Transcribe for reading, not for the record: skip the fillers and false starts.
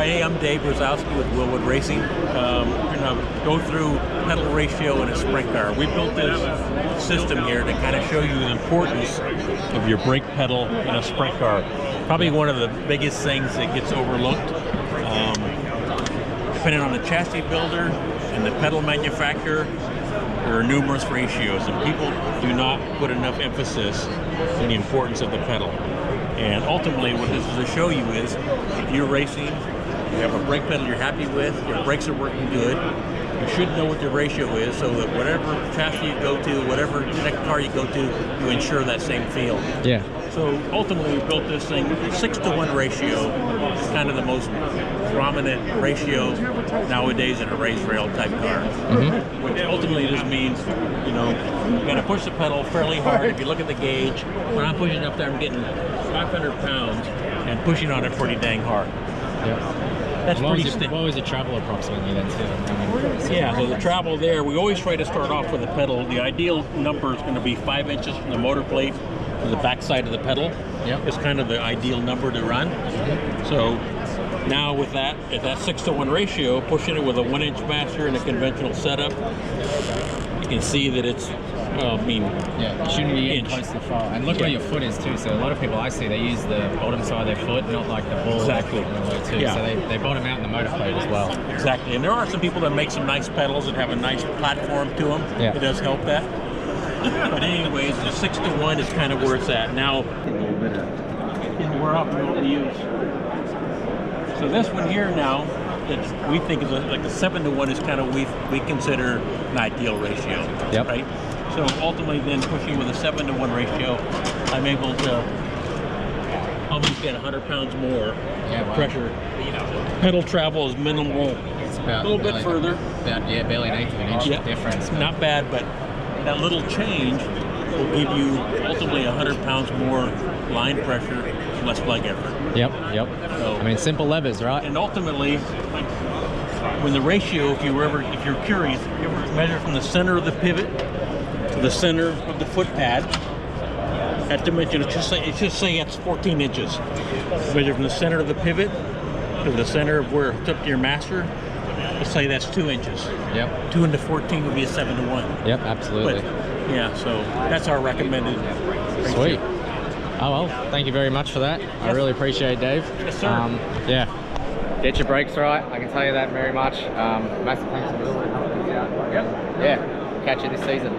Hey, I'm Dave Brzezowski with Wilwood Racing. We're going to go through pedal ratio in a sprint car. We built this system here to kind of show you the importance of your brake pedal in a sprint car. Probably one of the biggest things that gets overlooked. Depending on the chassis builder and the pedal manufacturer, there are numerous ratios, and people do not put enough emphasis on the importance of the pedal. And ultimately, what this is to show you is, if you're racing, you have a brake pedal you're happy with, your brakes are working good, you should know what the ratio is so that whatever chassis you go to, whatever next car you go to, you ensure that same feel. Yeah. So ultimately, we built this thing 6-to-1 ratio. It's kind of the most prominent ratio nowadays in a race rail type car. Mm-hmm. Which ultimately just means, you know, you gotta push the pedal fairly hard. If you look at the gauge, when I'm pushing up there, I'm getting 500 pounds and pushing on it pretty dang hard. Yeah. That's what pretty what was the travel approximately then too? Yeah, so the travel there, we always try to start off with the pedal. The ideal number is going to be 5 inches from the motor plate to the back side of the pedal. Yep. It's kind of the ideal number to run. Mm-hmm. So now with that, at that 6-to-1 ratio, pushing it with a 1-inch master in a conventional setup, you can see that it's, well, I mean, yeah, it shouldn't be close to the file. And look where your foot is too. So a lot of people I see, they use the bottom side of their foot, not like the ball. Exactly. Too. Yeah. So they bottom out in the motor plate as well. Exactly. And there are some people that make some nice pedals that have a nice platform to them. Yeah. It does help that. But anyways, the 6-to-1 is kind of where it's at. Now, we're off what we use. So this one here now, that we think is like a 7-to-1 is kind of we consider an ideal ratio. Yep. Right? So ultimately then pushing with a 7-to-1 ratio, I'm able to almost get 100 pounds more pressure. Pedal travel is minimal. It's about a little bit further. Barely an eighth of an inch difference. Not bad, but that little change will give you ultimately 100 pounds more line pressure, less leg effort. Yep. So, I mean, simple levers, right? And ultimately, when the ratio, if you're curious, if you ever measure from the center of the pivot to the center of the foot pad, that dimension, it should say that's 14 inches. Measure from the center of the pivot to the center of where it's up to your master, let's say that's 2 inches. Yep. 2 into 14 would be a 7-to-1. Yep, absolutely. But, yeah, so that's our recommended ratio. Sweet. Oh well, thank you very much for that. Yes. I really appreciate it, Dave. Yes, sir. Yeah. Get your brakes right. I can tell you that very much. Massive thanks to Wilwood. Yep. Yeah. Catch you this season.